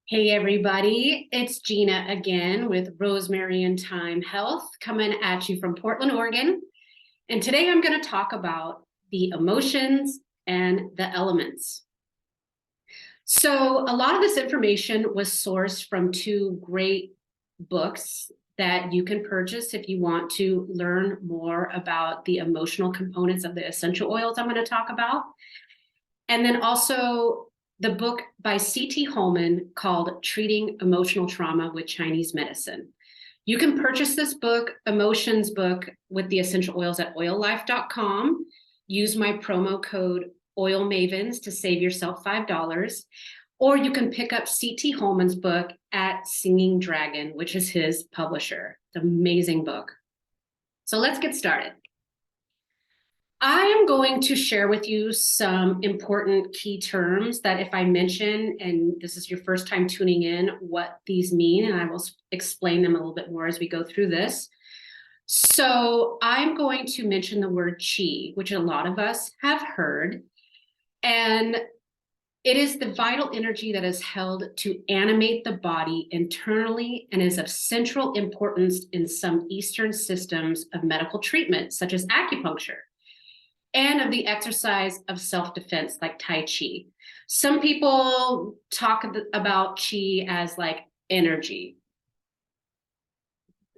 Hey everybody, it's Gina again with Rosemary and Time Health coming at you from Portland, Oregon. And today I'm going to talk about the emotions and the elements. So a lot of this information was sourced from two great books that you can purchase if you want to learn more about the emotional components of the essential oils I'm going to talk about. And then also the book by C.T. Holman called Treating Emotional Trauma with Chinese Medicine. You can purchase this book, Emotions book, with the essential oils at oillife.com. Use my promo code OILMAVENS to save yourself $5. Or you can pick up C.T. Holman's book at Singing Dragon, which is his publisher. It's an amazing book. So let's get started. I am going to share with you some important key terms that if I mention, and this is your first time tuning in, what these mean, and I will explain them a little bit more as we go through this. So I'm going to mention the word qi, which a lot of us have heard, and it is the vital energy that is held to animate the body internally and is of central importance in some Eastern systems of medical treatment, such as acupuncture, and of the exercise of self-defense like Tai Chi. Some people talk about Chi as like energy.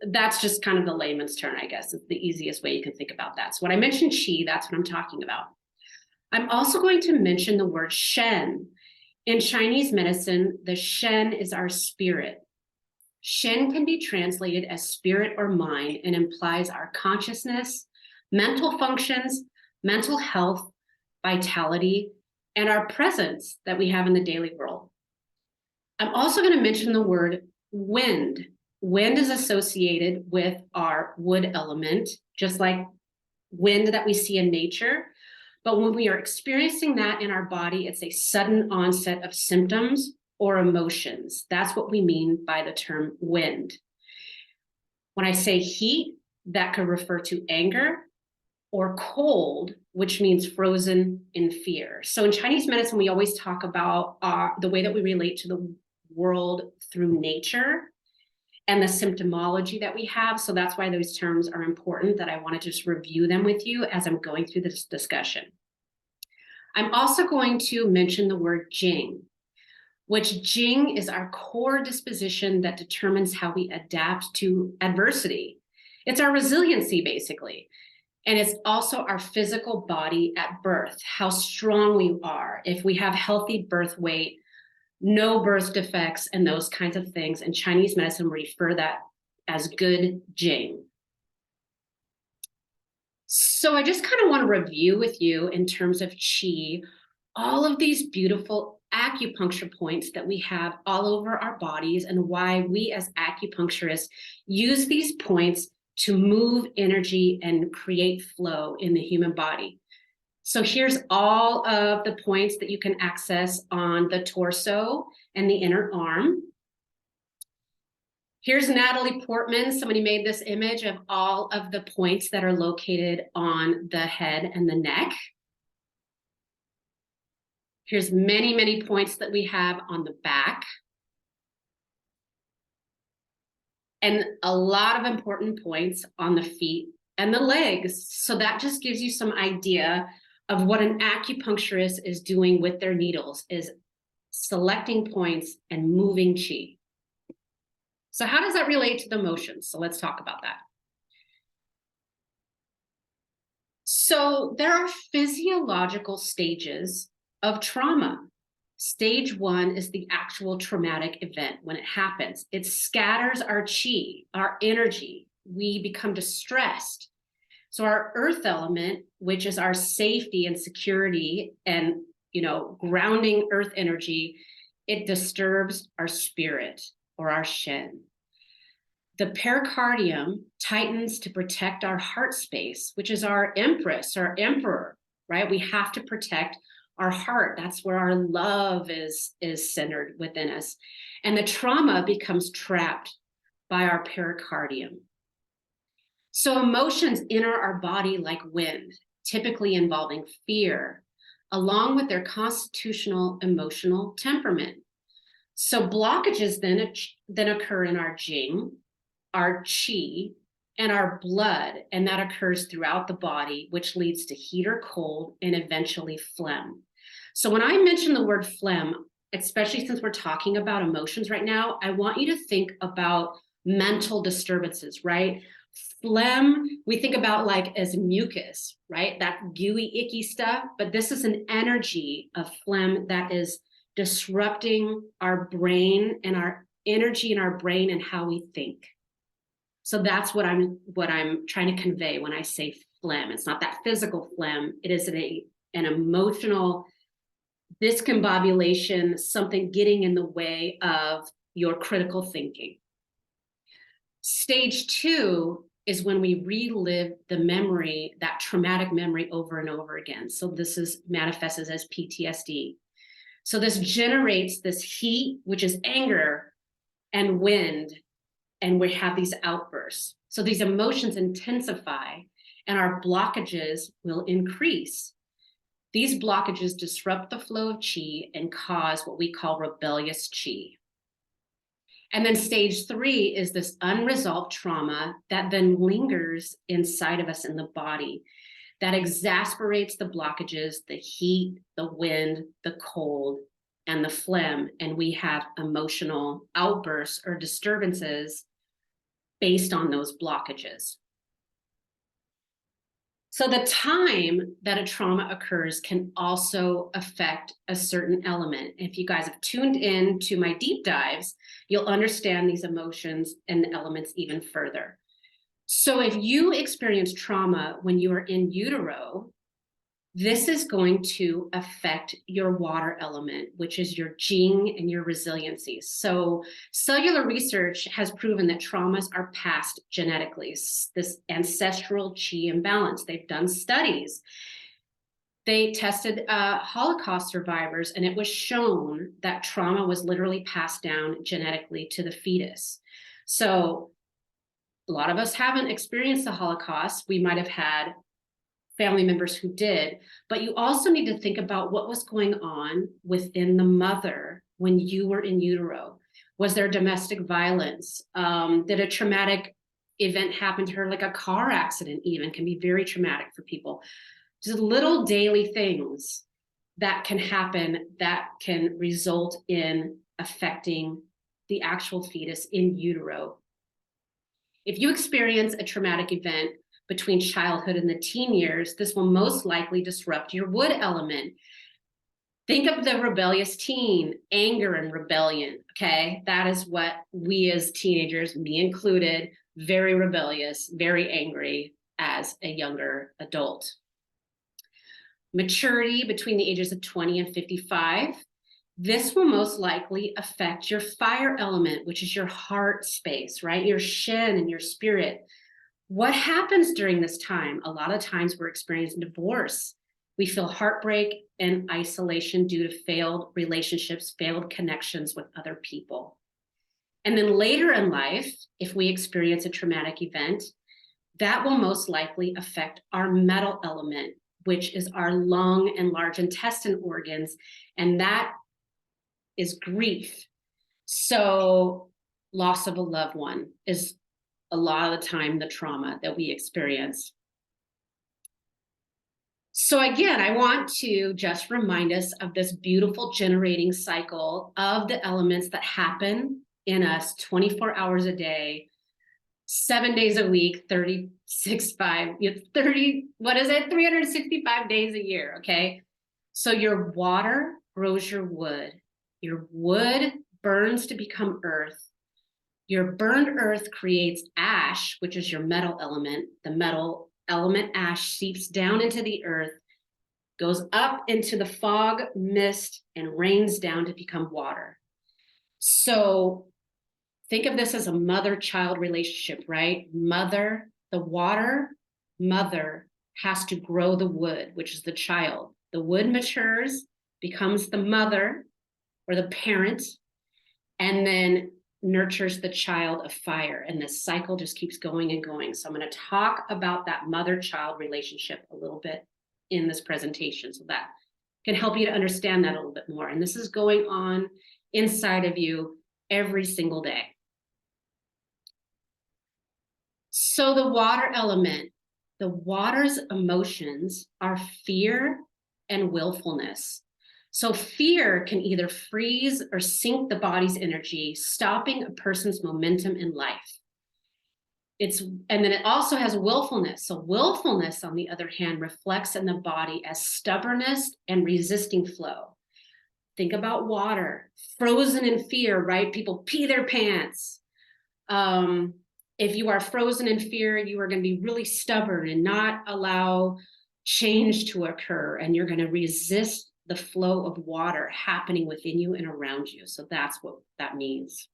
That's just kind of the layman's term, I guess. It's the easiest way you can think about that. So when I mention Chi, that's what I'm talking about. I'm also going to mention the word Shen. In Chinese medicine, the Shen is our spirit. Shen can be translated as spirit or mind and implies our consciousness, mental functions, mental health, vitality, and our presence that we have in the daily world. I'm also going to mention the word wind. Wind is associated with our wood element, just like wind that we see in nature. But when we are experiencing that in our body, it's a sudden onset of symptoms or emotions. That's what we mean by the term wind. When I say heat, that could refer to anger, or cold, which means frozen in fear. So in Chinese medicine, we always talk about the way that we relate to the world through nature and the symptomology that we have. So that's why those terms are important, that I want to just review them with you as I'm going through this discussion. I'm also going to mention the word Jing, which Jing is our core disposition that determines how we adapt to adversity. It's our resiliency, basically. And it's also our physical body at birth, how strong we are, if we have healthy birth weight, no birth defects, and those kinds of things. In Chinese medicine, we refer that as good Jing. So I just kind of want to review with you in terms of Qi, all of these beautiful acupuncture points that we have all over our bodies and why we as acupuncturists use these points to move energy and create flow in the human body. So here's all of the points that you can access on the torso and the inner arm. Here's Natalie Portman. Somebody made this image of all of the points that are located on the head and the neck. Here's many, many points that we have on the back. And a lot of important points on the feet and the legs. So that just gives you some idea of what an acupuncturist is doing with their needles, is selecting points and moving qi. So how does that relate to the emotions? So let's talk about that. So there are physiological stages of trauma. Stage 1 is the actual traumatic event. When it happens, it scatters our qi, our energy. We become distressed. So our earth element, which is our safety and security and, grounding earth energy, it disturbs our spirit or our shen. The pericardium tightens to protect our heart space, which is our empress, our emperor, right? We have to protect our heart. That's where our love is centered within us. And the trauma becomes trapped by our pericardium. So emotions enter our body like wind, typically involving fear, along with their constitutional emotional temperament. So blockages then occur in our jing, our chi, and our blood, and that occurs throughout the body, which leads to heat or cold and eventually phlegm. So when I mention the word phlegm, especially since we're talking about emotions right now, I want you to think about mental disturbances, right? Phlegm, we think about like as mucus, right? That gooey, icky stuff, but this is an energy of phlegm that is disrupting our brain and our energy in our brain and how we think. So that's what I'm trying to convey when I say phlegm. It's not that physical phlegm. It is an emotional discombobulation, something getting in the way of your critical thinking. Stage 2 is when we relive the memory, that traumatic memory over and over again. So this is manifests as PTSD. So this generates this heat, which is anger and wind, and we have these outbursts. So these emotions intensify and our blockages will increase. These blockages disrupt the flow of chi and cause what we call rebellious chi. And then stage 3 is this unresolved trauma that then lingers inside of us in the body that exasperates the blockages, the heat, the wind, the cold, and the phlegm. And we have emotional outbursts or disturbances based on those blockages. So the time that a trauma occurs can also affect a certain element. If you guys have tuned in to my deep dives, you'll understand these emotions and elements even further. So if you experience trauma when you are in utero, this is going to affect your water element, which is your jing and your resiliency. So cellular research has proven that traumas are passed genetically, this ancestral chi imbalance. They've done studies. They tested Holocaust survivors, and it was shown that trauma was literally passed down genetically to the fetus. So a lot of us haven't experienced the Holocaust. We might have had family members who did, but you also need to think about what was going on within the mother when you were in utero. Was there domestic violence? Did a traumatic event happen to her, like a car accident even can be very traumatic for people. Just little daily things that can happen that can result in affecting the actual fetus in utero. If you experience a traumatic event between childhood and the teen years, this will most likely disrupt your wood element. Think of the rebellious teen, anger and rebellion, okay? That is what we as teenagers, me included, very rebellious, very angry as a younger adult. Maturity between the ages of 20 and 55. This will most likely affect your fire element, which is your heart space, right? Your shen and your spirit. What happens during this time? A lot of times we're experiencing divorce. We feel heartbreak and isolation due to failed relationships, failed connections with other people. And then later in life, if we experience a traumatic event, that will most likely affect our metal element, which is our lung and large intestine organs, and that is grief. So loss of a loved one is a lot of the time the trauma that we experience. So again, I want to just remind us of this beautiful generating cycle of the elements that happen in us 24 hours a day, 7 days a week, 365 days a year, okay? So your water grows your wood. Your wood burns to become earth. Your burned earth creates ash, which is your metal element. The metal element ash seeps down into the earth, goes up into the fog, mist, and rains down to become water. So think of this as a mother-child relationship, right? Mother, the water, mother has to grow the wood, which is the child. The wood matures, becomes the mother or the parent, and then nurtures the child of fire. And this cycle just keeps going and going. So I'm going to talk about that mother-child relationship a little bit in this presentation, so that can help you to understand that a little bit more. And this is going on inside of you every single day. So the water element, the water's emotions are fear and willfulness. So fear can either freeze or sink the body's energy, stopping a person's momentum in life. And then it also has willfulness. So willfulness, on the other hand, reflects in the body as stubbornness and resisting flow. Think about water, frozen in fear, right? People pee their pants. If you are frozen in fear, you are going to be really stubborn and not allow change to occur, and you're going to resist the flow of water happening within you and around you. So that's what that means.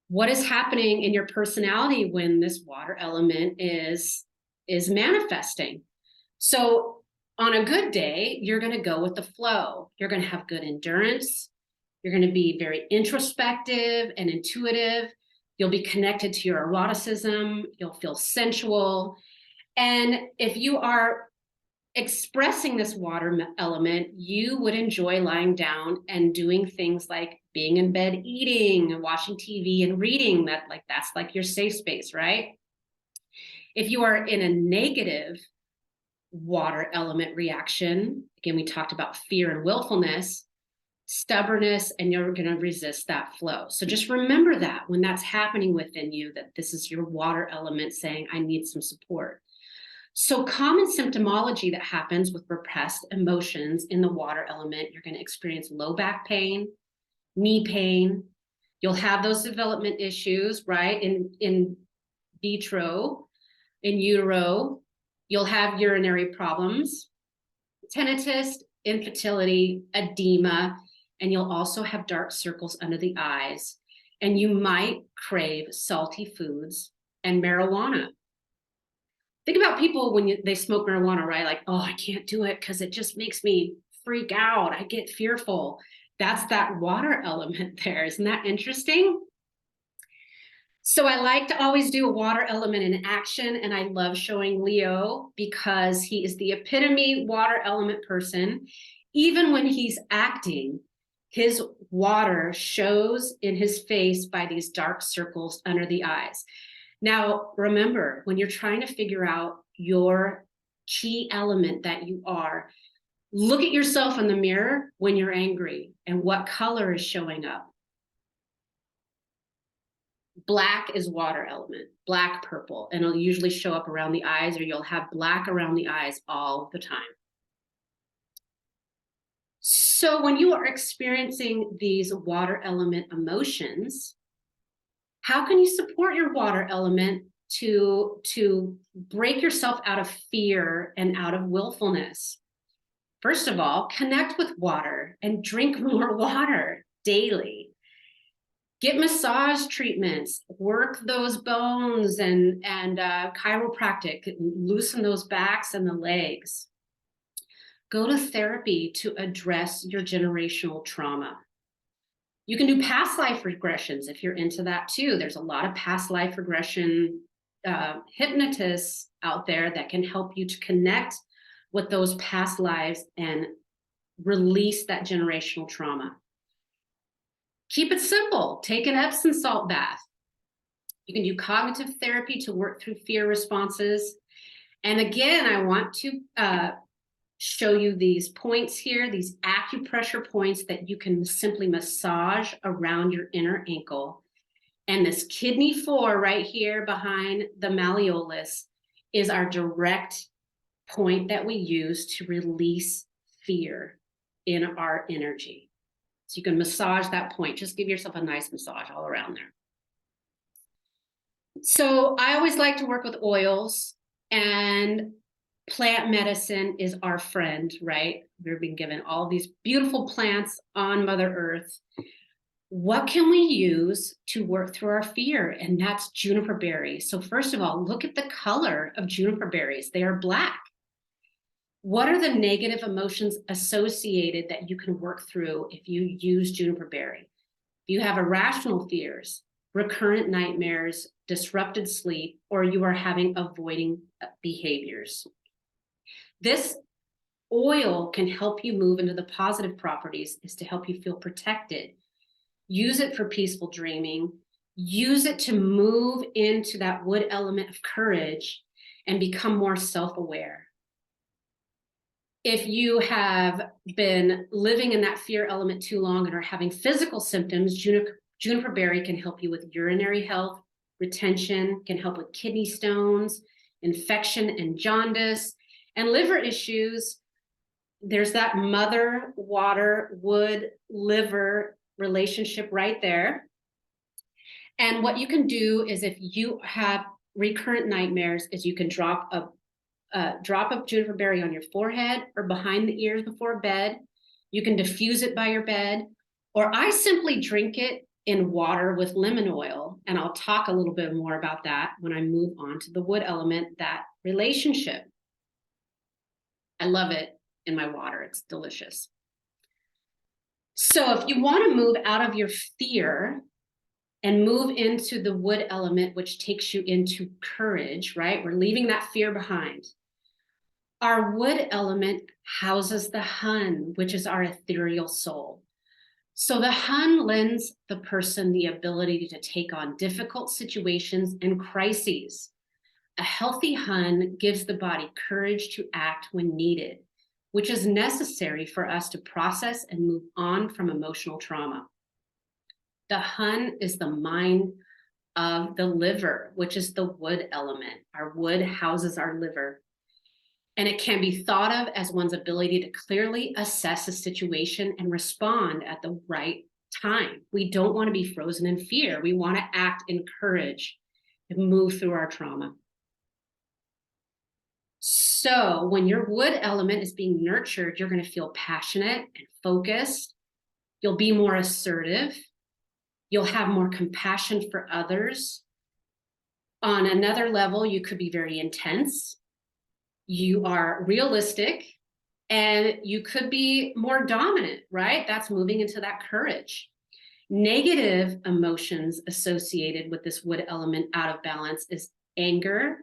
What is happening in your personality when this water element is manifesting? So on a good day, you're going to go with the flow. You're going to have good endurance. You're going to be very introspective and intuitive. You'll be connected to your eroticism. You'll feel sensual. And if you are expressing this water element, you would enjoy lying down and doing things like being in bed, eating and watching TV and reading. That's like your safe space, right? If you are in a negative water element reaction, again, we talked about fear and willfulness, stubbornness, and you're going to resist that flow. So just remember that when that's happening within you, that this is your water element saying, I need some support. So common symptomology that happens with repressed emotions in the water element, you're going to experience low back pain, knee pain. You'll have those development issues, right? In vitro, in utero, you'll have urinary problems, tinnitus, infertility, edema, and you'll also have dark circles under the eyes. And you might crave salty foods and marijuana. Think about people when they smoke marijuana, right? Like, oh, I can't do it because it just makes me freak out. I get fearful. That's that water element there. Isn't that interesting? So I like to always do a water element in action, and I love showing Leo because he is the epitome water element person. Even when he's acting, his water shows in his face by these dark circles under the eyes. Now, remember, when you're trying to figure out your key element that you are, look at yourself in the mirror when you're angry and what color is showing up. Black is water element, black, purple, and it'll usually show up around the eyes, or you'll have black around the eyes all the time. So when you are experiencing these water element emotions, how can you support your water element to break yourself out of fear and out of willfulness? First of all, connect with water and drink more water daily. Get massage treatments, work those bones and chiropractic, loosen those backs and the legs. Go to therapy to address your generational trauma. You can do past life regressions if you're into that too. There's a lot of past life regression hypnotists out there that can help you to connect with those past lives and release that generational trauma. Keep it simple. Take an Epsom salt bath. You can do cognitive therapy to work through fear responses. And again, I want to show you these points here, these acupressure points that you can simply massage around your inner ankle. And this kidney 4 right here behind the malleolus is our direct point that we use to release fear in our energy. So you can massage that point. Just give yourself a nice massage all around there. So I always like to work with oils, and plant medicine is our friend, right? We've been given all these beautiful plants on Mother Earth. What can we use to work through our fear? And that's juniper berries. So first of all, look at the color of juniper berries. They are black. What are the negative emotions associated that you can work through if you use juniper berry? If you have irrational fears, recurrent nightmares, disrupted sleep, or you are having avoiding behaviors. This Oil can help you move into the positive properties, is to help you feel protected. Use it for peaceful dreaming. Use it to move into that wood element of courage and become more self-aware. If you have been living in that fear element too long and are having physical symptoms, juniper berry can help you with urinary health, retention, can help with kidney stones, infection and jaundice, and liver issues. There's that mother, water, wood, liver relationship right there. And what you can do is, if you have recurrent nightmares, is you can drop a drop of juniper berry on your forehead or behind the ears before bed. You can diffuse it by your bed, or I simply drink it in water with lemon oil. And I'll talk a little bit more about that when I move on to the wood element, that relationship. I love it in my water. It's delicious. So if you want to move out of your fear and move into the wood element, which takes you into courage, right? We're leaving that fear behind. Our wood element houses the hun, which is our ethereal soul. So the hun lends the person the ability to take on difficult situations and crises. A healthy hun gives the body courage to act when needed, which is necessary for us to process and move on from emotional trauma. The hun is the mind of the liver, which is the wood element. Our wood houses our liver. And it can be thought of as one's ability to clearly assess a situation and respond at the right time. We don't want to be frozen in fear. We want to act in courage and move through our trauma. So when your wood element is being nurtured, you're going to feel passionate and focused. You'll be more assertive. You'll have more compassion for others. On another level, you could be very intense. You are realistic, and you could be more dominant, right? That's moving into that courage. Negative emotions associated with this wood element out of balance is anger,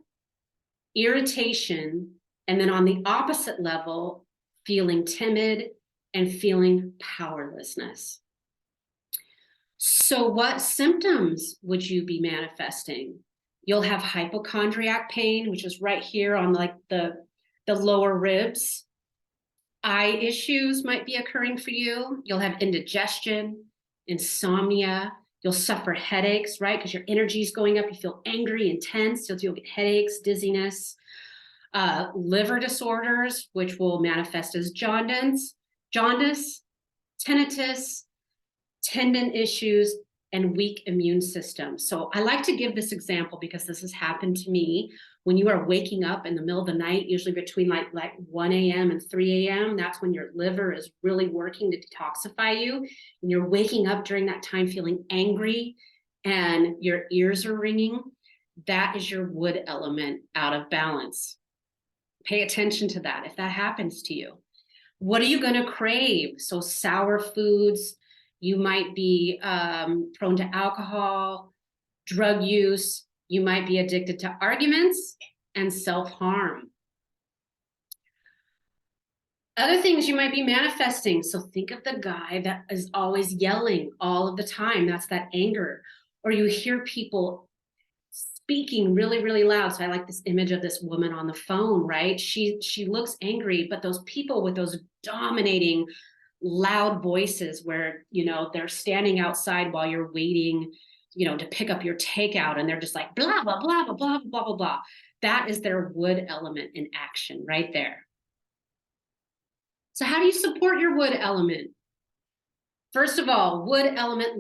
irritation, and then on the opposite level, feeling timid and feeling powerlessness. So what symptoms would you be manifesting? You'll have hypochondriac pain, which is right here on like the lower ribs. Eye issues might be occurring for you. You'll have indigestion, insomnia. You'll suffer headaches, right? Because your energy is going up. You feel angry and tense. You'll get headaches, dizziness, liver disorders, which will manifest as jaundice, tinnitus, tendon issues, and weak immune system. So I like to give this example because this has happened to me. When you are waking up in the middle of the night, usually between like 1 a.m. and 3 a.m., that's when your liver is really working to detoxify you. And you're waking up during that time feeling angry and your ears are ringing. That is your wood element out of balance. Pay attention to that if that happens to you. What are you going to crave? So sour foods. You might be prone to alcohol, drug use. You might be addicted to arguments and self-harm. Other things you might be manifesting. So think of the guy that is always yelling all of the time. That's that anger. Or you hear people speaking really, really loud. So I like this image of this woman on the phone, right? She looks angry, but those people with those dominating loud voices where, they're standing outside while you're waiting, to pick up your takeout, and they're just like, blah, blah, blah, blah, blah, blah, blah, blah. That is their wood element in action right there. So how do you support your wood element? First of all, wood element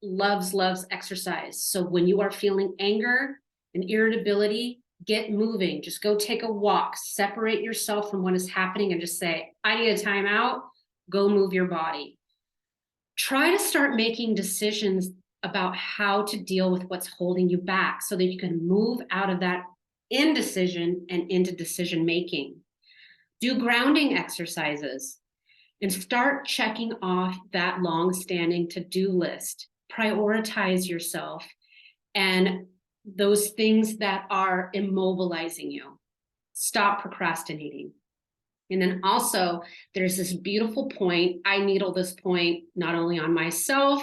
loves exercise. So when you are feeling anger and irritability, get moving. Just go take a walk, separate yourself from what is happening, and just say, I need a timeout. Go move your body. Try to start making decisions about how to deal with what's holding you back so that you can move out of that indecision and into decision making. Do grounding exercises and start checking off that long-standing to-do list. Prioritize yourself and those things that are immobilizing you. Stop procrastinating. And then also there's this beautiful point. I needle this point not only on myself,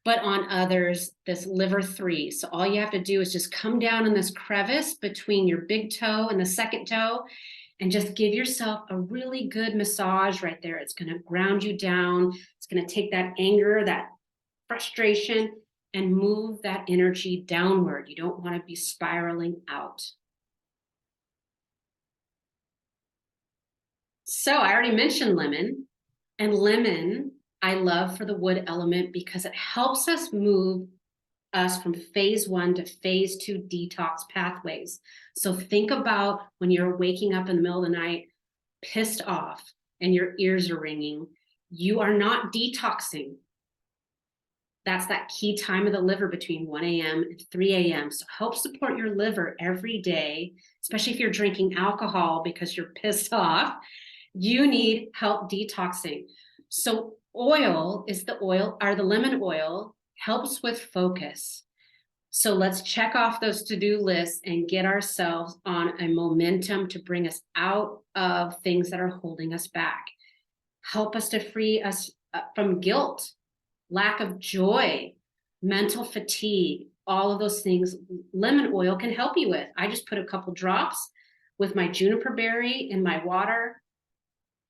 but on others, this liver 3. So all you have to do is just come down in this crevice between your big toe and the second toe and just give yourself a really good massage right there. It's going to ground you down. It's going to take that anger, that frustration, and move that energy downward. You don't want to be spiraling out. So I already mentioned lemon, and lemon I love for the wood element because it helps us move us from phase 1 to phase 2 detox pathways. So think about when you're waking up in the middle of the night, pissed off, and your ears are ringing. You are not detoxing. That's that key time of the liver between 1 a.m. and 3 a.m. So help support your liver every day, especially if you're drinking alcohol because you're pissed off. You need help detoxing. So oil is the oil, or the lemon oil helps with focus. So let's check off those to-do lists and get ourselves on a momentum to bring us out of things that are holding us back. Help us to free us from guilt, lack of joy, mental fatigue, all of those things lemon oil can help you with. I just put a couple drops with my juniper berry in my water,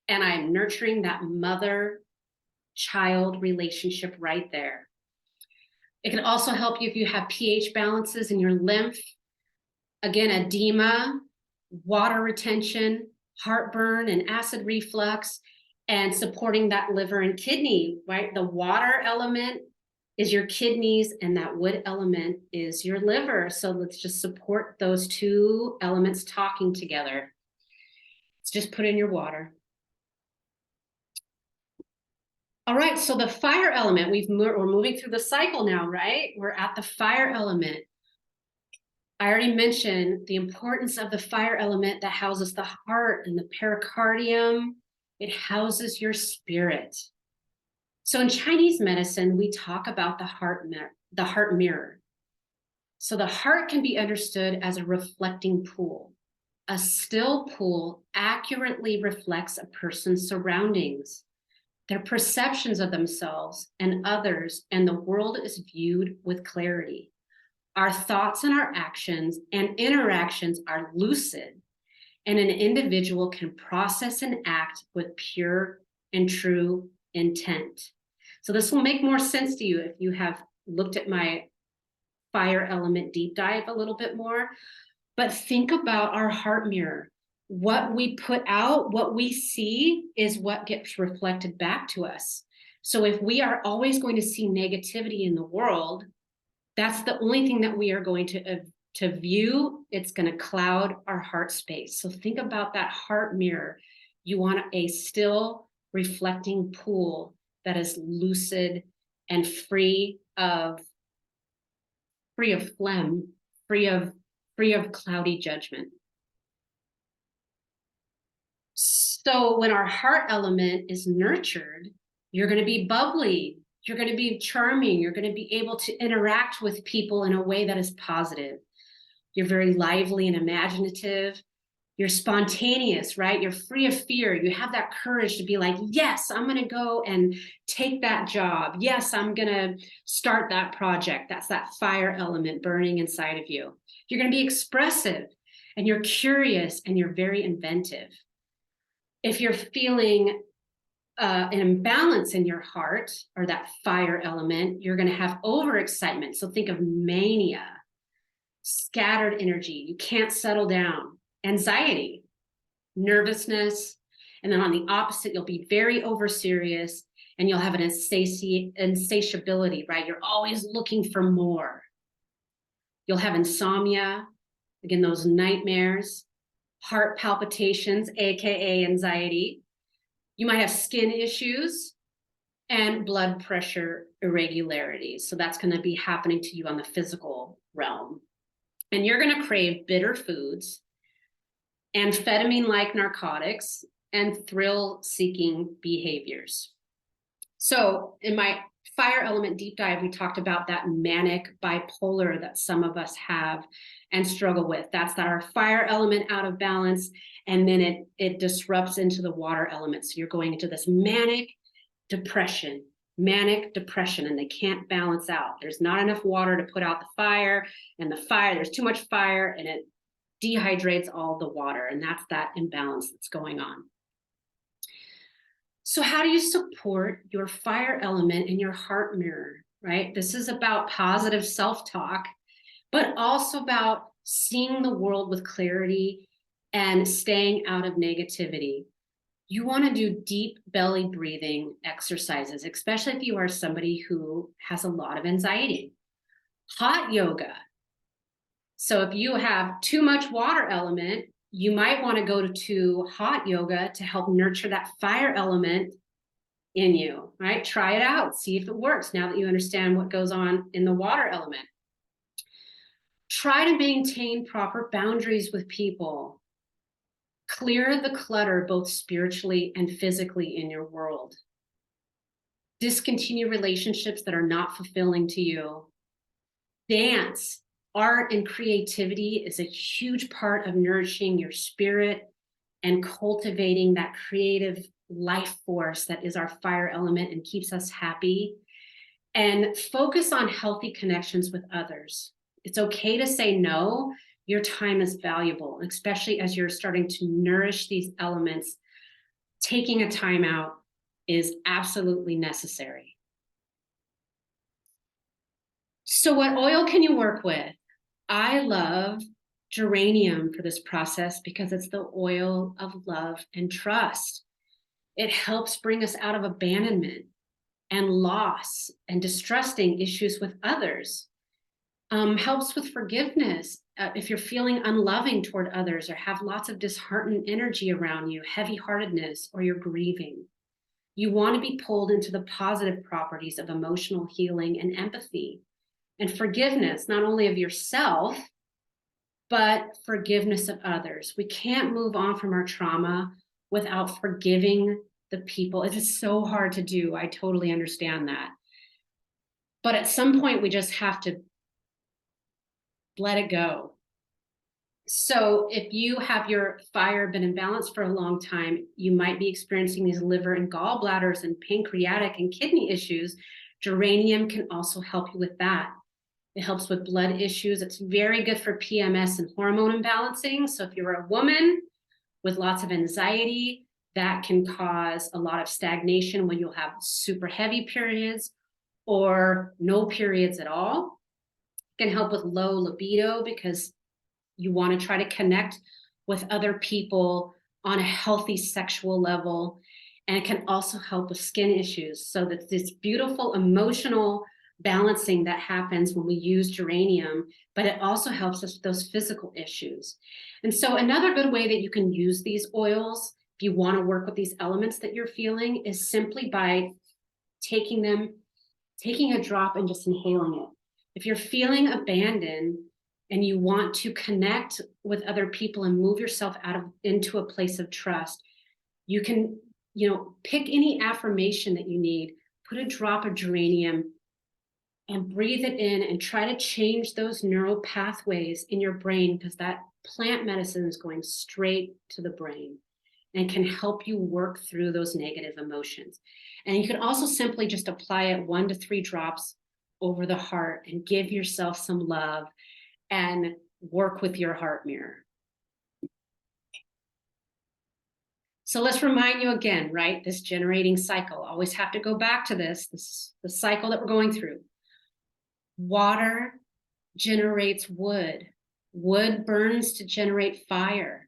and I'm nurturing that mother-child relationship right there. It can also help you if you have pH balances in your lymph. Again, edema, water retention, heartburn, and acid reflux, and supporting that liver and kidney, right? The water element is your kidneys, and that wood element is your liver. So let's just support those two elements talking together. Let's just put in your water. All right, so the fire element, we're moving through the cycle now, right? We're at the fire element. I already mentioned the importance of the fire element that houses the heart and the pericardium. It houses your spirit. So in Chinese medicine, we talk about the heart mirror. So the heart can be understood as a reflecting pool. A still pool accurately reflects a person's surroundings, their perceptions of themselves and others, and the world is viewed with clarity. Our thoughts and our actions and interactions are lucid, and an individual can process and act with pure and true intent. So this will make more sense to you if you have looked at my fire element deep dive a little bit more. But think about our heart mirror. What we put out, what we see is what gets reflected back to us. So if we are always going to see negativity in the world, that's the only thing that we are going to view. It's going to cloud our heart space. So think about that heart mirror. You want a still reflecting pool that is lucid and free of phlegm, free of cloudy judgment. So when our heart element is nurtured, you're going to be bubbly, you're going to be charming, you're going to be able to interact with people in a way that is positive. You're very lively and imaginative. You're spontaneous, right? You're free of fear. You have that courage to be like, yes, I'm going to go and take that job. Yes, I'm going to start that project. That's that fire element burning inside of you. You're going to be expressive, and you're curious, and you're very inventive. If you're feeling an imbalance in your heart, or that fire element, you're going to have overexcitement. So think of mania, scattered energy. You can't settle down. Anxiety, nervousness, and then on the opposite, you'll be very over-serious, and you'll have an insatiability, right? You're always looking for more. You'll have insomnia, again, those nightmares, heart palpitations, aka anxiety. You might have skin issues and blood pressure irregularities. So that's going to be happening to you on the physical realm. And you're going to crave bitter foods, amphetamine-like narcotics, and thrill-seeking behaviors. So in my fire element deep dive, we talked about that manic bipolar that some of us have and struggle with. That's our fire element out of balance, and then it disrupts into the water element. So you're going into this depression, manic depression, and they can't balance out. There's not enough water to put out the fire, and there's too much fire, and it dehydrates all the water, and that's that imbalance that's going on. So how do you support your fire element in your heart mirror, right? This is about positive self-talk, but also about seeing the world with clarity and staying out of negativity. You want to do deep belly breathing exercises, especially if you are somebody who has a lot of anxiety. Hot yoga. So if you have too much water element, you might want to go to hot yoga to help nurture that fire element in you, right? Try it out, see if it works now that you understand what goes on in the water element. Try to maintain proper boundaries with people. Clear the clutter both spiritually and physically in your world. Discontinue relationships that are not fulfilling to you. Dance, art, and creativity is a huge part of nourishing your spirit and cultivating that creative life force that is our fire element and keeps us happy. And focus on healthy connections with others. It's okay to say no. Your time is valuable, especially as you're starting to nourish these elements. Taking a time out is absolutely necessary. So what oil can you work with? I love geranium for this process because it's the oil of love and trust. It helps bring us out of abandonment and loss and distrusting issues with others. Helps with forgiveness. If you're feeling unloving toward others or have lots of disheartened energy around you, heavy-heartedness, or you're grieving, you want to be pulled into the positive properties of emotional healing and empathy and forgiveness, not only of yourself, but forgiveness of others. We can't move on from our trauma without forgiving the people. It is so hard to do. I totally understand that. But at some point, we just have to let it go. So if you have your fire been imbalanced for a long time, you might be experiencing these liver and gallbladders and pancreatic and kidney issues. Geranium can also help you with that. It helps with blood issues. It's very good for PMS and hormone imbalancing. So if you're a woman with lots of anxiety, that can cause a lot of stagnation when you'll have super heavy periods or no periods at all. It can help with low libido because you want to try to connect with other people on a healthy sexual level. And it can also help with skin issues. So that this beautiful emotional balancing that happens when we use geranium, but it also helps us with those physical issues. And so another good way that you can use these oils, if you want to work with these elements that you're feeling, is simply by taking a drop and just inhaling it. If you're feeling abandoned and you want to connect with other people and move yourself into a place of trust, you can, pick any affirmation that you need, put a drop of geranium and breathe it in and try to change those neural pathways in your brain, because that plant medicine is going straight to the brain and can help you work through those negative emotions. And you can also simply just apply it 1 to 3 drops over the heart and give yourself some love and work with your heart mirror. So let's remind you again, right? This generating cycle. Always have to go back to this is the cycle that we're going through. Water generates wood. Wood burns to generate fire.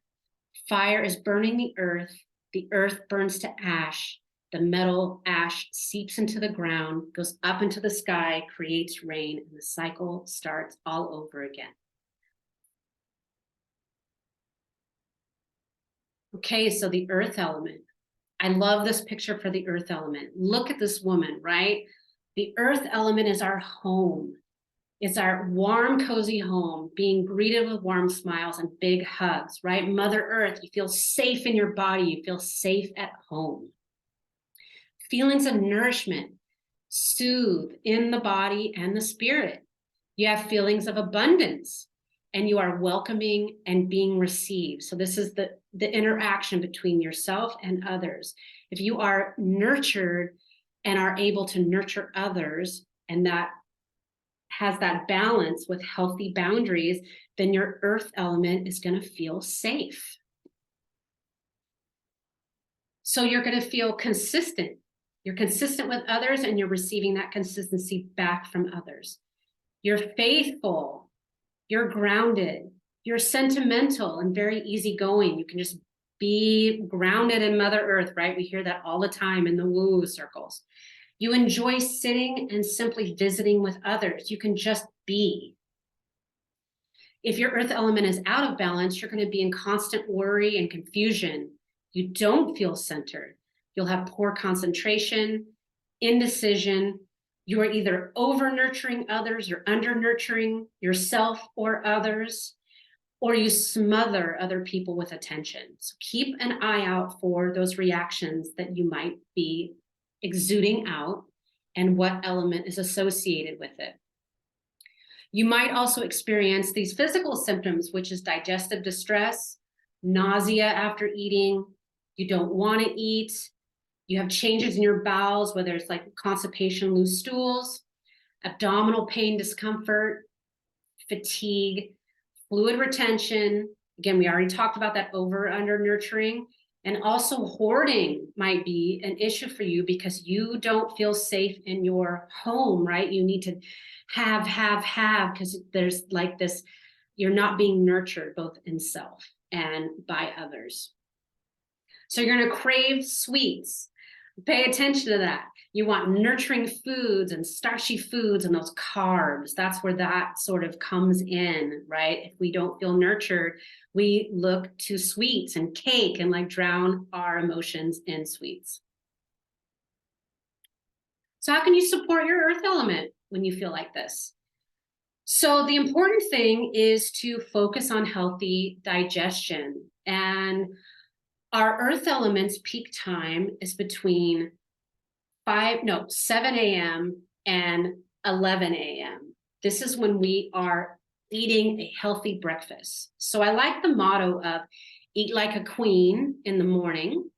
Fire is burning the earth. The earth burns to ash. The metal ash seeps into the ground, goes up into the sky, creates rain, and the cycle starts all over again. Okay, so the earth element. I love this picture for the earth element. Look at this woman, right? The earth element is our home. It's our warm, cozy home, being greeted with warm smiles and big hugs, right? Mother Earth, you feel safe in your body. You feel safe at home. Feelings of nourishment, soothe in the body and the spirit. You have feelings of abundance, and you are welcoming and being received. So this is the interaction between yourself and others. If you are nurtured and are able to nurture others, and that has that balance with healthy boundaries, then your earth element is going to feel safe. So you're going to feel consistent. You're consistent with others, and you're receiving that consistency back from others. You're faithful. You're grounded. You're sentimental and very easygoing. You can just be grounded in Mother Earth, right? We hear that all the time in the woo circles. You enjoy sitting and simply visiting with others. You can just be. If your earth element is out of balance, you're going to be in constant worry and confusion. You don't feel centered. You'll have poor concentration, indecision. You are either over nurturing others or under nurturing yourself or others, or you smother other people with attention. So keep an eye out for those reactions that you might be exuding out and what element is associated with it. You might also experience these physical symptoms, which is digestive distress, nausea after eating, you don't want to eat, you have changes in your bowels, whether it's like constipation, loose stools, abdominal pain, discomfort, fatigue, fluid retention. Again, we already talked about that over under nurturing. And also hoarding might be an issue for you because you don't feel safe in your home, right? You need to have, because there's like this, you're not being nurtured both in self and by others. So you're going to crave sweets. Pay attention to that. You want nurturing foods and starchy foods and those carbs. That's where that sort of comes in, right? If we don't feel nurtured, we look to sweets and cake and like drown our emotions in sweets. So how can you support your earth element when you feel like this? So the important thing is to focus on healthy digestion. And our earth element's peak time is between 7 a.m. and 11 a.m. This is when we are eating a healthy breakfast. So I like the motto of eat like a queen in the morning,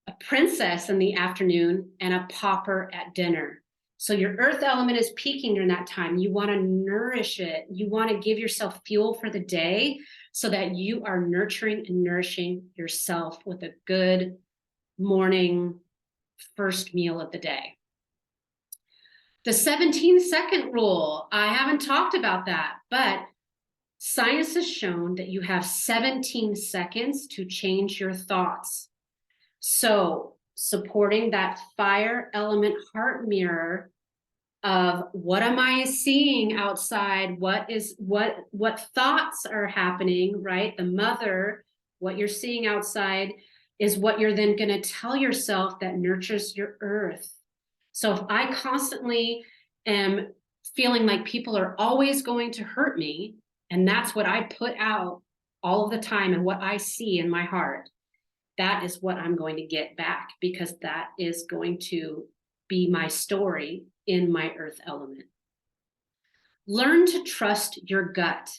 a princess in the afternoon, and a pauper at dinner. So your earth element is peaking during that time. You want to nourish it. You want to give yourself fuel for the day so that you are nurturing and nourishing yourself with a good morning first meal of the day. The 17-second rule, I haven't talked about that, but science has shown that you have 17 seconds to change your thoughts. So supporting that fire element heart mirror of what am I seeing outside? What thoughts are happening, right? The mother, what you're seeing outside is what you're then going to tell yourself that nurtures your earth. So if I constantly am feeling like people are always going to hurt me, and that's what I put out all of the time and what I see in my heart, that is what I'm going to get back, because that is going to be my story in my earth element. Learn to trust your gut.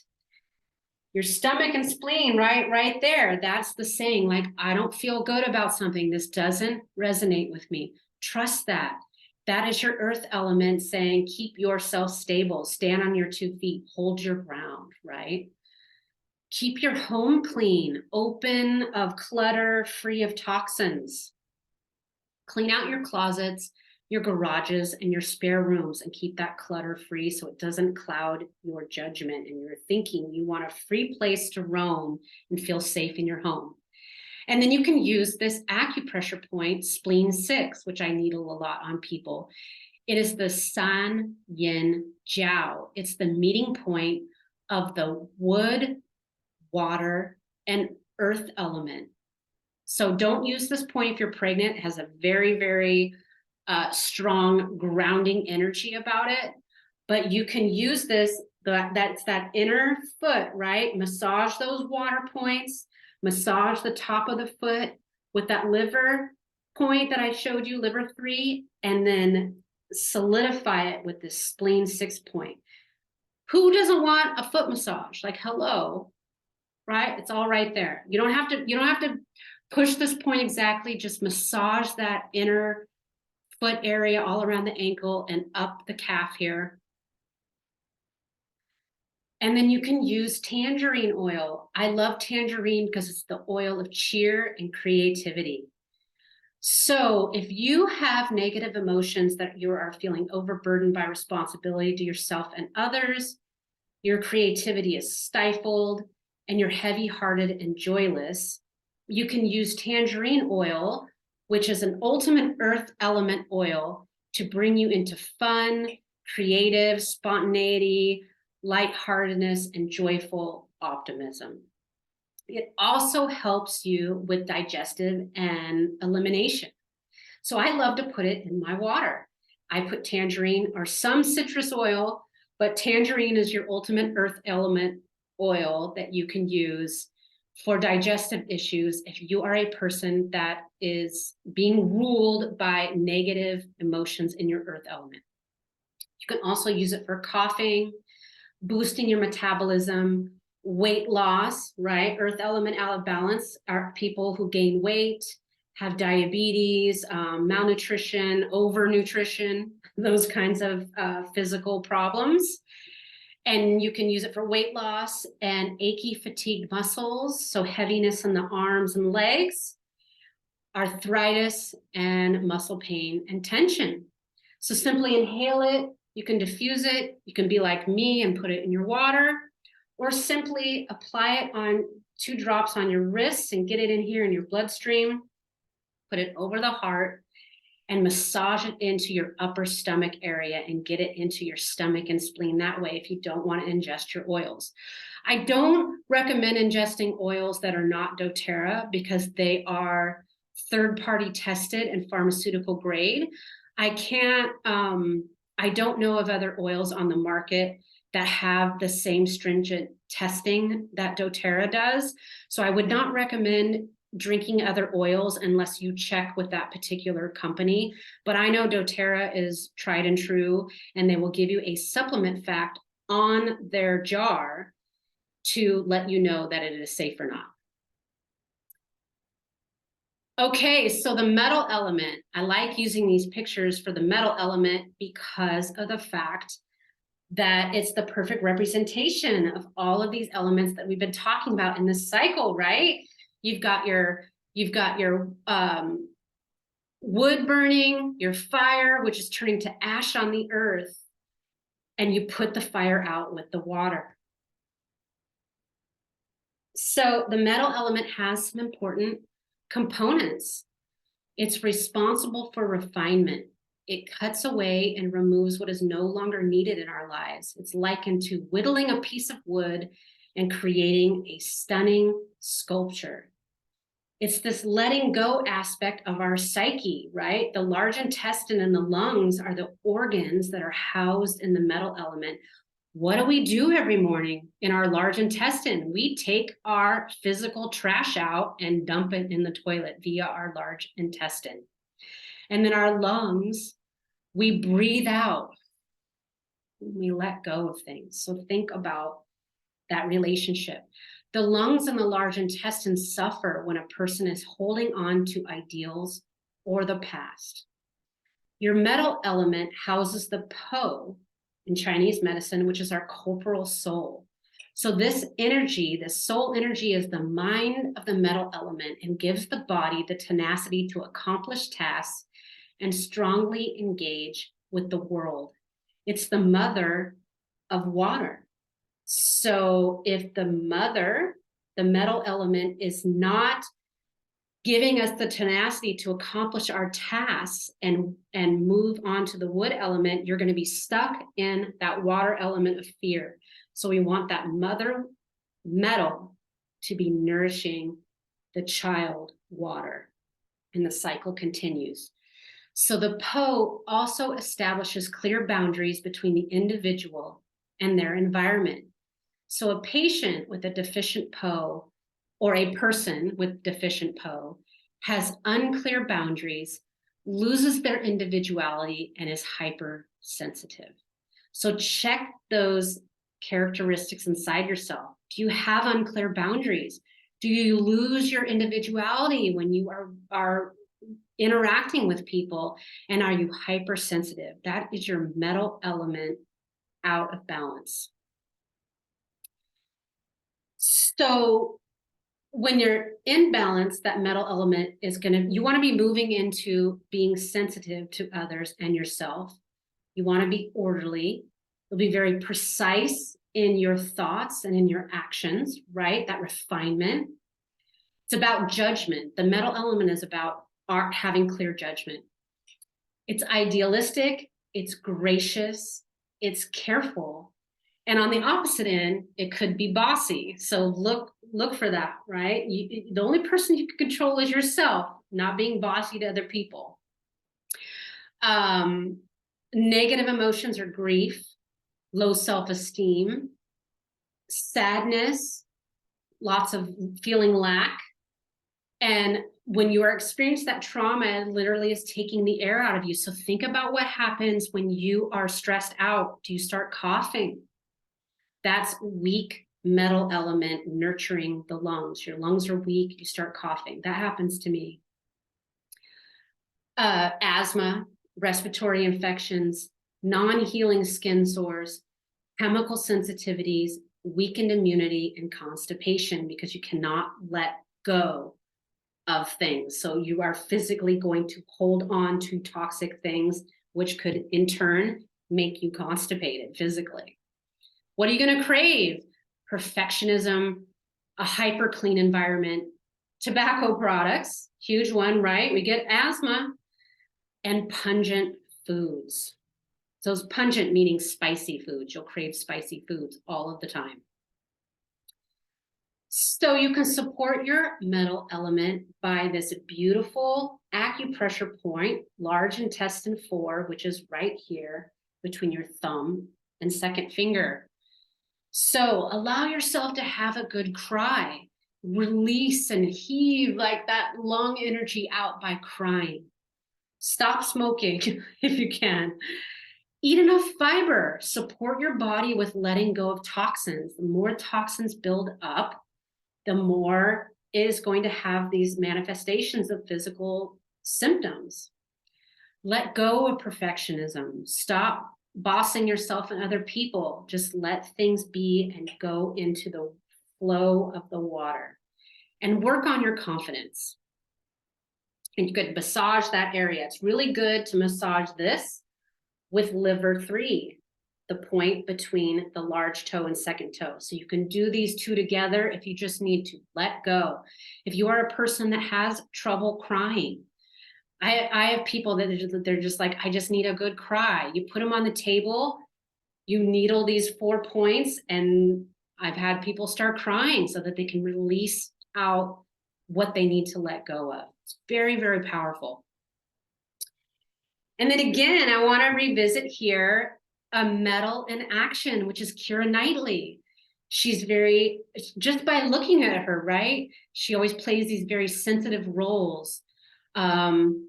Your stomach and spleen, right there. That's the saying, like, I don't feel good about something. This doesn't resonate with me. Trust that. That is your earth element saying, keep yourself stable, stand on your 2 feet, hold your ground, right? Keep your home clean, open of clutter, free of toxins. Clean out your closets, your garages, and your spare rooms, and keep that clutter free so it doesn't cloud your judgment and your thinking. You want a free place to roam and feel safe in your home. And then you can use this acupressure point, spleen 6, which I needle a lot on people. It is the San Yin Jiao. It's the meeting point of the wood, water, and earth element. So don't use this point if you're pregnant. It has a very, very strong grounding energy about it. But you can use this, that's that inner foot, right? Massage those water points, massage the top of the foot with that liver, point that I showed you, liver 3, and then solidify it with this spleen 6 point. Who doesn't want a foot massage? Like, hello, right? It's all right there. You don't have to push this point exactly, just massage that inner foot area all around the ankle and up the calf here. And then you can use tangerine oil. I love tangerine because it's the oil of cheer and creativity. So if you have negative emotions that you are feeling overburdened by responsibility to yourself and others, your creativity is stifled, and you're heavy-hearted and joyless, you can use tangerine oil, which is an ultimate earth element oil, to bring you into fun, creative, spontaneity, lightheartedness, and joyful optimism. It also helps you with digestive and elimination. So I love to put it in my water. I put tangerine or some citrus oil, but tangerine is your ultimate earth element oil that you can use for digestive issues if you are a person that is being ruled by negative emotions in your earth element. You can also use it for coughing, boosting your metabolism, weight loss, right? Earth element out of balance are people who gain weight, have diabetes, malnutrition, overnutrition, those kinds of physical problems. And you can use it for weight loss and achy, fatigued muscles, so heaviness in the arms and legs, arthritis, and muscle pain and tension. So simply inhale it. You can diffuse it. You can be like me and put it in your water, or simply apply it on 2 drops on your wrists and get it in here in your bloodstream. Put it over the heart and massage it into your upper stomach area and get it into your stomach and spleen that way if you don't want to ingest your oils. I don't recommend ingesting oils that are not doTERRA because they are third-party tested and pharmaceutical grade. I don't know of other oils on the market that have the same stringent testing that doTERRA does. So I would not recommend drinking other oils unless you check with that particular company. But I know doTERRA is tried and true, and they will give you a supplement fact on their jar to let you know that it is safe or not. Okay, so the metal element. I like using these pictures for the metal element because of the fact that it's the perfect representation of all of these elements that we've been talking about in this cycle, right? You've got your wood burning, your fire, which is turning to ash on the earth, and you put the fire out with the water. So the metal element has some important components. It's responsible for refinement. It cuts away and removes what is no longer needed in our lives. It's likened to whittling a piece of wood and creating a stunning sculpture. It's this letting go aspect of our psyche, right? The large intestine and the lungs are the organs that are housed in the metal element. What do we do every morning in our large intestine? We take our physical trash out and dump it in the toilet via our large intestine. And then our lungs, we breathe out. We let go of things. So think about that relationship. The lungs and the large intestine suffer when a person is holding on to ideals or the past. Your metal element houses the Po in Chinese medicine, which is our corporal soul. So this energy, this soul energy, is the mind of the metal element and gives the body the tenacity to accomplish tasks and strongly engage with the world. It's the mother of water. So if the metal element, is not giving us the tenacity to accomplish our tasks and move on to the wood element, you're going to be stuck in that water element of fear. So we want that mother metal to be nourishing the child water, and the cycle continues. So the Po also establishes clear boundaries between the individual and their environment. So a patient with a deficient Po, or a person with deficient Po, has unclear boundaries, loses their individuality, and is hypersensitive. So check those characteristics inside yourself. Do you have unclear boundaries? Do you lose your individuality when you are interacting with people? And are you hypersensitive? That is your metal element out of balance. So when you're in balance, that metal element is you want to be moving into being sensitive to others and yourself. You want to be orderly. You'll be very precise in your thoughts and in your actions, right? That refinement. It's about judgment. The metal element is about having clear judgment. It's idealistic, it's gracious, it's careful. And on the opposite end, it could be bossy. So look for that, right? The only person you can control is yourself, not being bossy to other people. Negative emotions are grief, low self-esteem, sadness, lots of feeling lack. And when you are experiencing that trauma, it literally is taking the air out of you. So think about what happens when you are stressed out. Do you start coughing? That's weak metal element nurturing the lungs. Your lungs are weak, you start coughing. That happens to me. Asthma, respiratory infections, non-healing skin sores, chemical sensitivities, weakened immunity, and constipation, because you cannot let go of things. So you are physically going to hold on to toxic things, which could in turn make you constipated physically. What are you going to crave? Perfectionism, a hyper clean environment, tobacco products, huge one, right? We get asthma, and pungent foods. So pungent meaning spicy foods. You'll crave spicy foods all of the time. So you can support your metal element by this beautiful acupressure point, large intestine 4, which is right here between your thumb and second finger. So allow yourself to have a good cry. Release and heave like that lung energy out by crying. Stop smoking if you can. Eat enough fiber. Support your body with letting go of toxins. The more toxins build up, the more it is going to have these manifestations of physical symptoms. Let go of perfectionism. Stop bossing yourself and other people. Just let things be and go into the flow of the water. And work on your confidence. And you could massage that area. It's really good to massage this with liver 3, the point between the large toe and second toe. So you can do these two together if you just need to let go. If you are a person that has trouble crying, I have people that they're just like, I just need a good cry. You put them on the table, you needle these 4 points, and I've had people start crying so that they can release out what they need to let go of. It's very, very powerful. And then again, I want to revisit here a metal in action, which is Keira Knightley. She's very, just by looking at her, right? She always plays these very sensitive roles.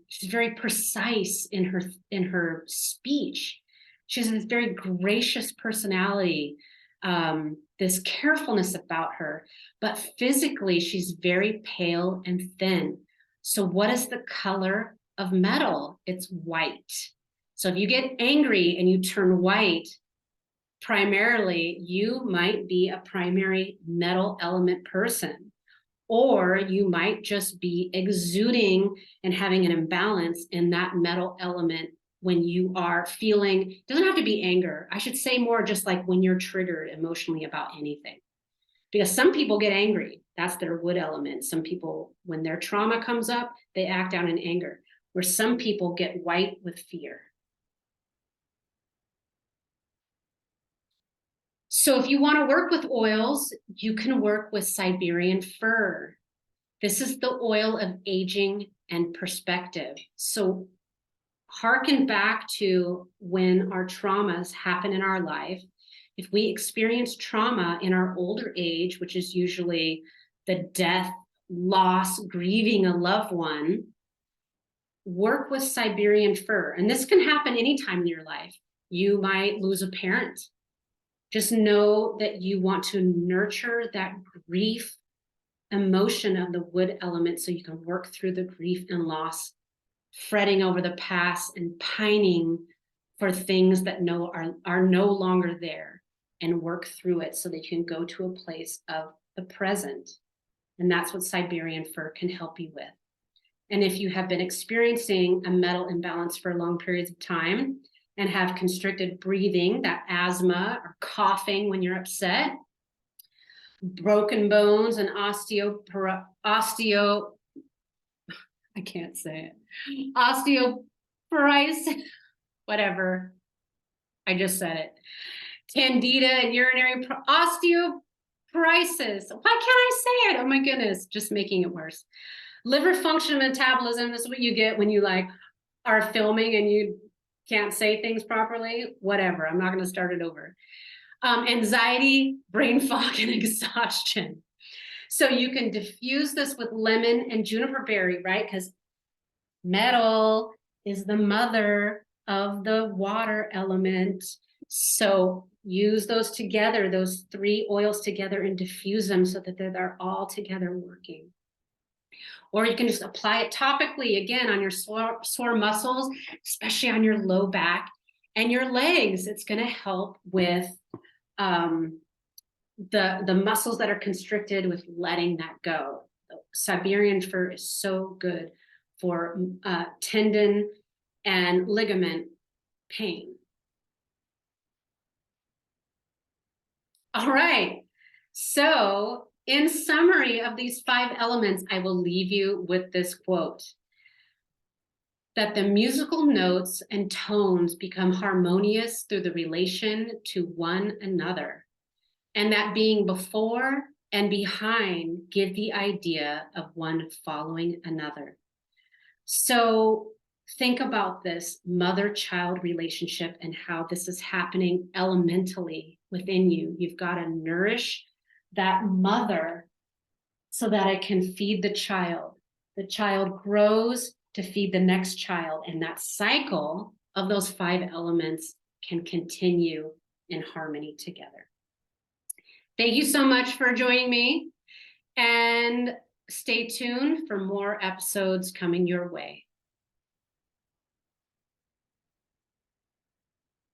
She's very precise in her speech. She has this very gracious personality, this carefulness about her, but physically she's very pale and thin. So what is the color of metal? It's white. So if you get angry and you turn white, primarily you might be a primary metal element person, or you might just be exuding and having an imbalance in that metal element when you are feeling, it doesn't have to be anger. I should say more just like when you're triggered emotionally about anything. Because some people get angry, that's their wood element. Some people, when their trauma comes up, they act out in anger, where some people get white with fear. So if you want to work with oils, you can work with Siberian fir. This is the oil of aging and perspective. So hearken back to when our traumas happen in our life. If we experience trauma in our older age, which is usually the death loss, grieving a loved one, work with Siberian fir. And this can happen anytime in your life. You might lose a parent. Just know that you want to nurture that grief emotion of the wood element so you can work through the grief and loss, fretting over the past and pining for things that are no longer there, and work through it so that you can go to a place of the present. And that's what Siberian fir can help you with. And if you have been experiencing a metal imbalance for long periods of time and have constricted breathing, that asthma or coughing when you're upset, broken bones and I can't say it, osteoporosis, whatever, I just said it, candida and urinary osteoporosis, why can't I say it? Oh my goodness, just making it worse. Liver function and metabolism, this is what you get when you like are filming and you can't say things properly, whatever, I'm not gonna start it over. Anxiety, brain fog, and exhaustion. So you can diffuse this with lemon and juniper berry, right? Because metal is the mother of the water element. So use those together, those 3 oils together, and diffuse them so that they're all together working. Or you can just apply it topically, again, on your sore muscles, especially on your low back and your legs. It's going to help with the muscles that are constricted, with letting that go. Siberian fir is so good for tendon and ligament pain. All right, so in summary of these 5 elements, I will leave you with this quote: that the musical notes and tones become harmonious through the relation to one another, and that being before and behind give the idea of one following another. So think about this mother-child relationship and how this is happening elementally within you. You've got to nourish that mother so that it can feed the child. The child grows to feed the next child, and that cycle of those 5 elements can continue in harmony together. Thank you so much for joining me, and stay tuned for more episodes coming your way.